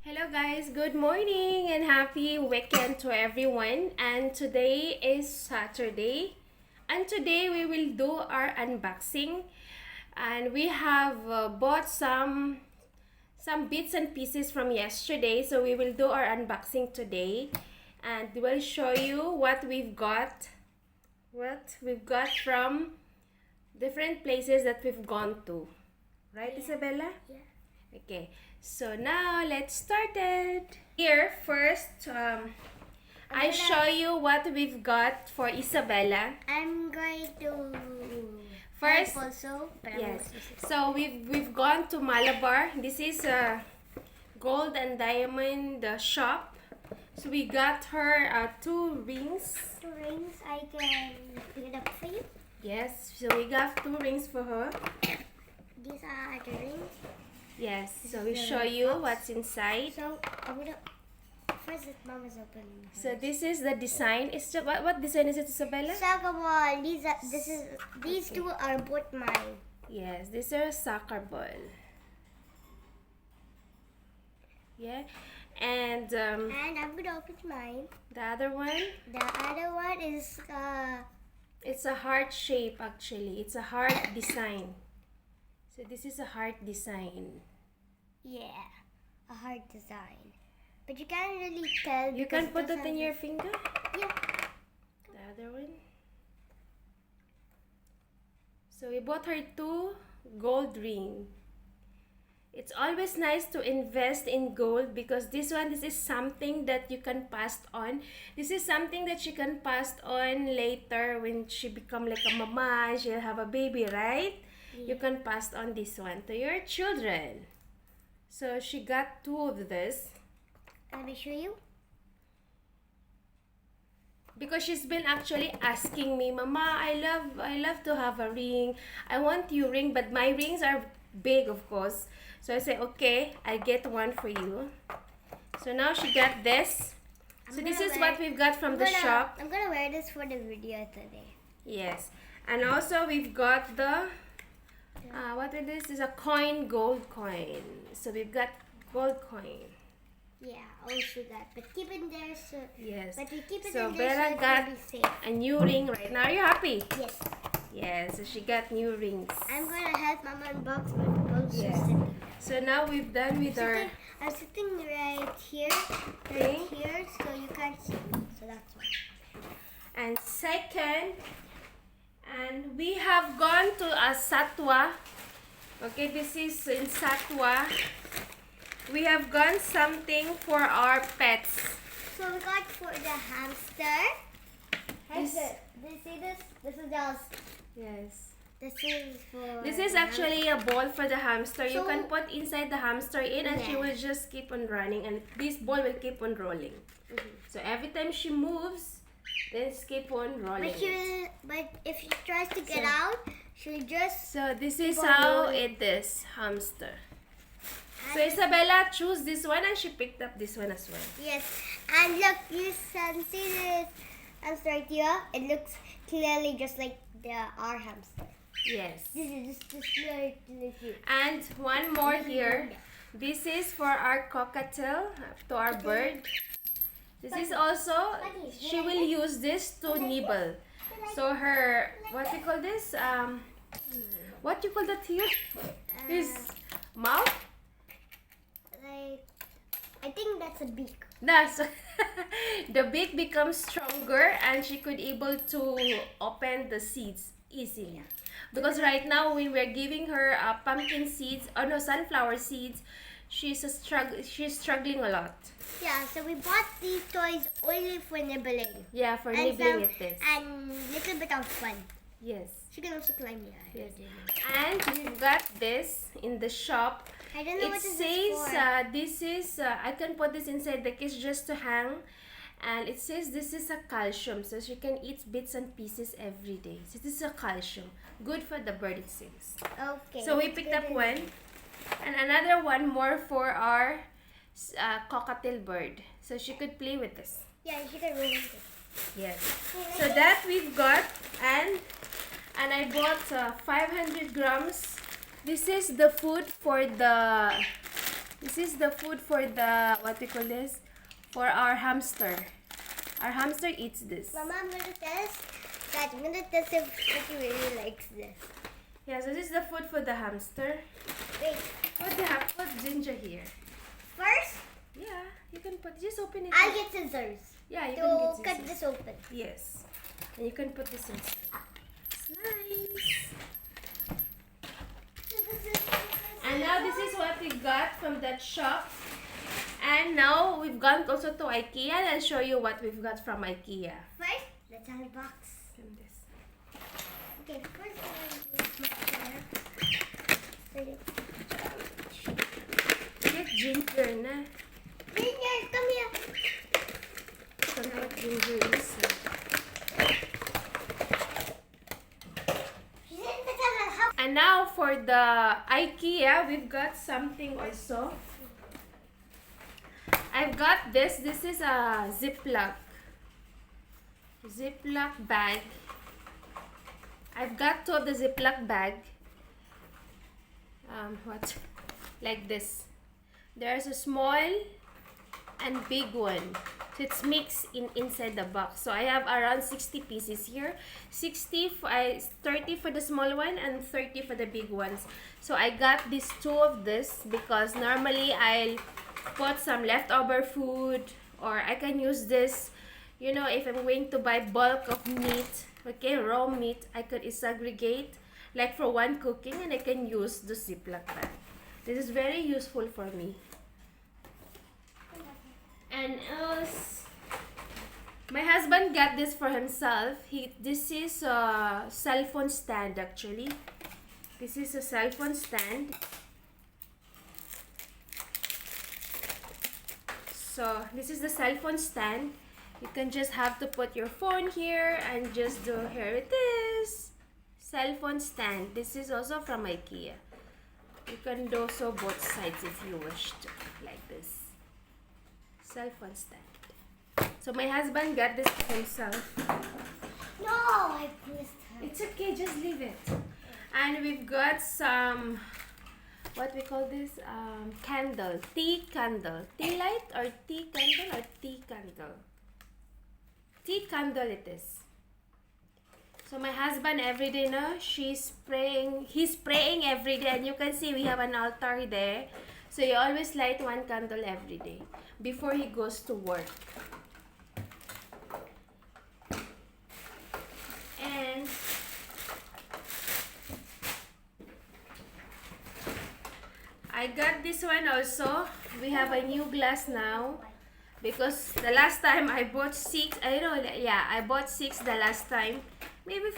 Hello guys, good morning and happy weekend to everyone. And today is Saturday. And today we will do our unboxing. And we have bought some bits and pieces from yesterday, so we will do our unboxing today. And we'll show you what we've got. What we've got from different places that we've gone to. Right, Isabella? Yeah. Okay, so now let's start it. Here first, I show you what we've got for Isabella. I'm going to First, help also. But yes. So we've gone to Malabar. This is a gold and diamond shop. So we got her two rings. Two rings. I can pick it up for you. Yes. So we got two rings for her. These are the rings. Yes. So we show you what's inside. So I'm gonna first let Mama's open. So this is the design. What design is it, Isabella? Soccer ball. These two are both mine. Yes, these are a soccer ball. Yeah, and And I'm gonna open mine. the other one, The other one is it's a heart shape actually. It's a heart design. So this is a heart design. yeah, a heart design. But you can't really tell. You because can put it doesn't in your have- finger. Yeah. The other one. So we bought her two gold ring. It's always nice to invest in gold because this is something that you can pass on. This is something that she can pass on later when she become like a mama, she'll have a baby, right? You can pass on this one to your children. So she got two of this Let me show you. because she's been actually asking me, Mama, I love to have a ring. I want your ring, but my rings are big, of course. So I say, okay, I get one for you. So now she got this. So this is what we've got from the shop. I'm gonna wear this for the video today. Yes. And also we've got the what is this? Is a coin, gold coin. So we've got gold coin. Yeah, also that. But keep it there so. Yes. But we keep it So in there Vera so it got will be safe. a new ring right now. Are you happy? Yes. Yes. So she got new rings. I'm gonna help Mama unbox my balls. Yes. So now we've done with our I'm sitting right here. Okay. Right here, so you can't see me. So that's why. and second, and we have gone to a Satwa. Okay, this is in Satwa. We have gone something for our pets. So we got for the hamster. This- See this? This is yours. Yes. This is for. This is the actually a ball for the hamster. You So- can put inside the hamster in and she Yeah. will just keep on running and this ball will keep on rolling. So every time she moves, then it's keep on rolling. But if she tries to get So- out, she'll just. So this is Keep on how rolling. it is, hamster. So Isabella chose this one and she picked up this one as well. Yes, and look, you can see this hamster right here. It looks clearly just like our hamster. Yes. This is just really cute. And one more here. This is for our cockatiel, to our bird. This is also, she will use this to nibble. So her, what we call this? What you call that here? His mouth? Like, I think that's a beak. That's the beak becomes stronger and she could able to open the seeds easily. Because right now when we're giving her pumpkin seeds, or no, sunflower seeds, she's struggling a lot. Yeah, so we bought these toys only for nibbling. Yeah, for And nibbling it is. And little bit of fun. Yes. She can also climb here. Yes. And we've got this in the shop. I don't know It what this says is for. this is I can put this inside the case just to hang, and it says this is a calcium, so she can eat bits and pieces every day. So this is a calcium, good for the bird, it says. Okay. So we picked up one, and another one more for our cockatiel bird, so she could play with this. Yeah, she can roll it. Yes. So that we've got, and I bought 500 grams. This is the food for the This is the food for the, what we call this? For our hamster. Our hamster eats this. Mama, I'm gonna test that. I'm gonna test if he really likes this. Yeah, so this is the food for the hamster. Wait, Put ginger here. first, Yeah, you can put, just open it. I'll get scissors Yeah, you to can get cut scissors. this open. Yes. And you can put this inside. It's nice. And now this is what we got from that shop. And now we've gone also to IKEA, and I'll show you what we've got from IKEA. First, let's unbox. From this. Okay, first Get ginger na. Ginger, come here. So what ginger is. And now for the IKEA, we've got something also. I've got this. This is a Ziploc bag. I've got two of the Ziploc bag. Like this. There's a small and big one. So it's mixed inside the box. So I have around 60 pieces here. 30 for the small one and 30 for the big ones. So I got these two of this because normally I'll put some leftover food, or I can use this, you know, if I'm going to buy bulk of meat, okay, raw meat, I could segregate like for one cooking, and I can use the Ziploc bag. This is very useful for me. And else, my husband got this for himself. This is a cell phone stand actually. This is a cell phone stand. So this is the cell phone stand. You can just have to put your phone here and just do, here it is. Cell phone stand. This is also from IKEA. You can do so both sides if you wish to, like this. Cell phone stand. So my husband got this for himself. No, I missed her. It's okay, just leave it. And we've got some, what we call this, candle, tea candle, tea light or tea candle or tea candle. Tea candle it is. So my husband every day, no, he's praying every day, and you can see we have an altar there. So he always light one candle every day before he goes to work. And I got this one also. We have a new glass now because the last time I bought 6. I bought 6 the last time. Maybe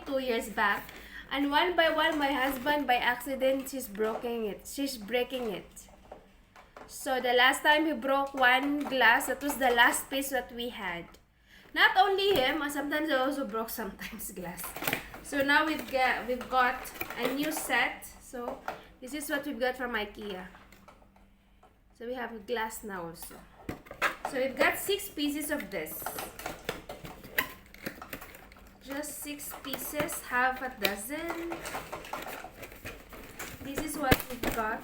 2 years back. And one by one, my husband by accident she's breaking it. So the last time he broke one glass, that was the last piece that we had. Not only him, sometimes I also broke sometimes glass. So now we've got a new set. So this is what we've got from IKEA. So we have glass now also. So we've got 6 pieces of this. Just 6 pieces, half a dozen. This is what we've got.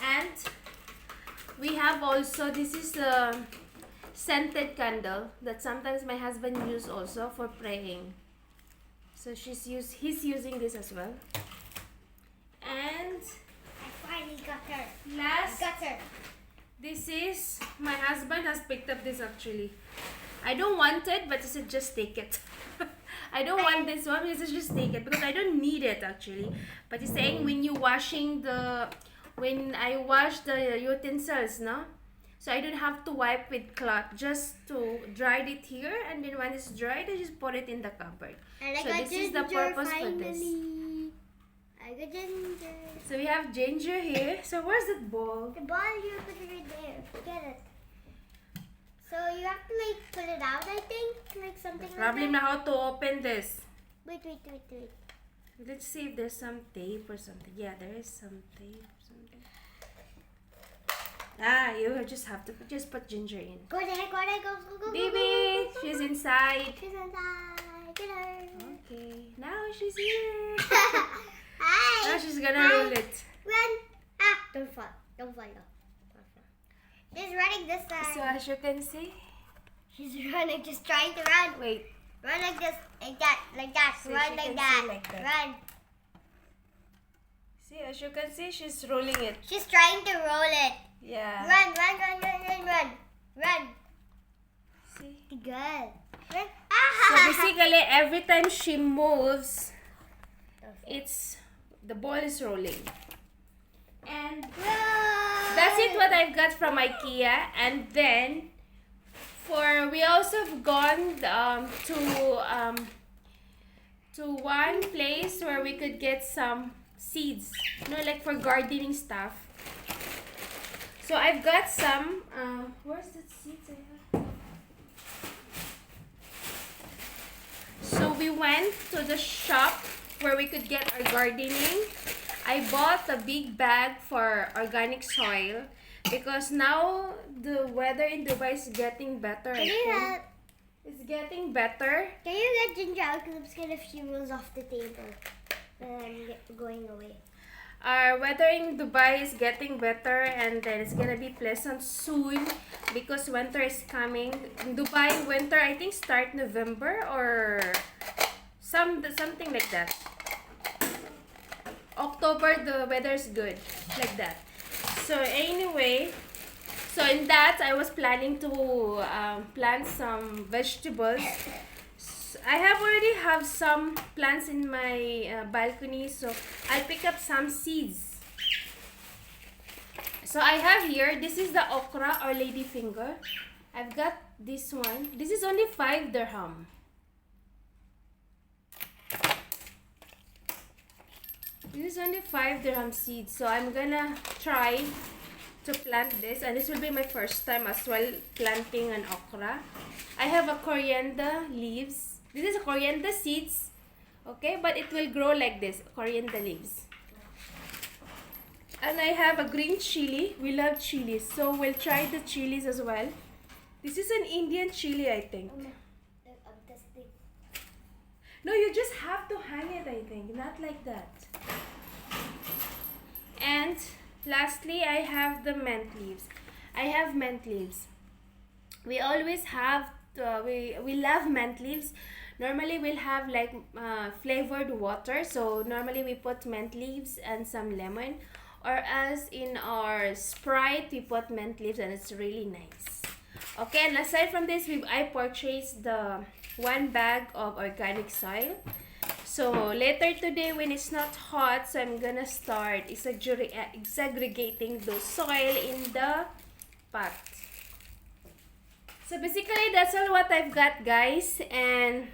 And we have also, this is a scented candle that sometimes my husband uses also for praying. So he's using this as well. And I finally got her. last, Got her. this is, my husband has picked up this actually. I don't want it, but he said just take it. I don't want this one, he said just take it because I don't need it actually. But he's saying when I wash the utensils, no? So I don't have to wipe with cloth, just to dry it here, and then when it's dried, I just put it in the cupboard. And I So got this is the ginger purpose for this. finally. I got ginger. So we have ginger here. So where's that bowl? The ball you put it right there. Get it. So you have to like pull it out, I think, like something Problem like na how to open this. that. Wait. Let's see if there's some tape or something. Yeah, there is some tape or something. You just have to put ginger in. Go there, go. Baby, she's inside. She's inside. Get her. Okay. Now she's here. Hi. Now she's gonna Hi. roll it. Run. Ah, don't fall. Don't fall. Don't fall. She's running this side. So as you can see, She's running, just trying to run. wait. Run like this, like that, like that. So Run she like can that. see like that. Run. See, as you can see, she's rolling it. She's trying to roll it. Yeah. Run, run, run, run, run, run. Run. See? Good. Run. So basically, every time she moves, the ball is rolling. And that's it what I've got from IKEA. And then we also have gone to one place where we could get some seeds, like for gardening stuff. So I've got some where's the seeds I have? So we went to the shop where we could get our gardening. I bought a big bag for organic soil because now the weather in Dubai is getting better. It's getting better. Can you get ginger out because I'm scared if she rolls off the table and I'm going away. Our weather in Dubai is getting better, and then it's gonna be pleasant soon because winter is coming. In Dubai, winter I think start November or something like that. October the weather is good like that. So anyway, so in that I was planning to plant some vegetables. I already have some plants in my balcony, so I'll pick up some seeds. So I have here, this is the okra or ladyfinger. I've got this one. This is only 5 dirham. This is only 5 dirham seeds. So I'm gonna try to plant this, and this will be my first time as well planting an okra. I have a coriander leaves. This is coriander seeds, okay, but it will grow like this, coriander leaves. And I have a green chili. We love chilies, so we'll try the chilies as well. This is an Indian chili, I think. No, you just have to hang it, I think, not like that. And lastly, I have the mint leaves. I have mint leaves. We always have, we love mint leaves. Normally we'll have like flavored water. So normally we put mint leaves and some lemon. Or as in our Sprite, we put mint leaves and it's really nice. Okay, and aside from this, I purchased the 1 bag of organic soil. So later today when it's not hot, so I'm gonna start segregating the soil in the pot. So basically that's all what I've got, guys, and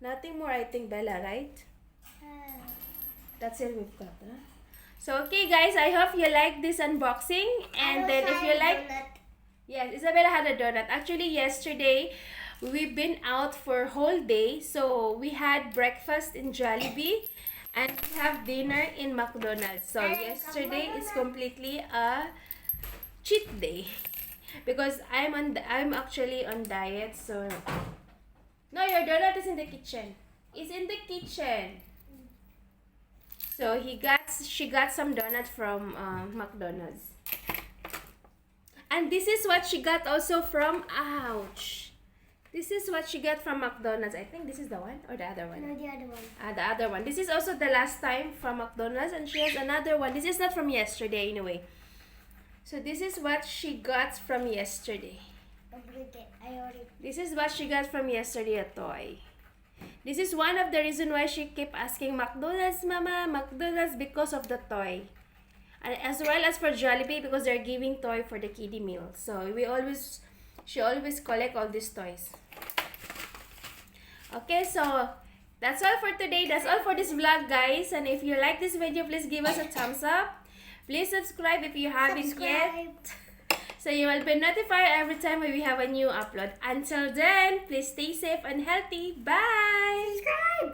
nothing more, I think, Bella, right? That's it we've got, huh? So okay guys, I hope you like this unboxing, and then if you like, yes, Isabella had a donut. Actually yesterday we've been out for whole day, so we had breakfast in Jollibee and we have dinner in McDonald's. So yesterday is completely a cheat day because I'm actually on diet. So no, your donut is in the kitchen. It's in the kitchen. So she got some donut from McDonald's. And this is what she got also from, ouch. This is what she got from McDonald's. I think this is the one or the other one? No, the other one. The other one. This is also the last time from McDonald's, and she has another one. This is not from yesterday anyway. So this is what she got from yesterday. This is what she got from yesterday, a toy. This is one of the reasons why she kept asking McDonald's, Mama, McDonald's, because of the toy. And as well as for Jollibee because they're giving toy for the kiddie meal. So she always collect all these toys. Okay, so that's all for today. That's all for this vlog, guys. And if you like this video, please give us a thumbs up. Please subscribe if you haven't yet. So you will be notified every time we have a new upload. Until then, please stay safe and healthy. Bye! Subscribe!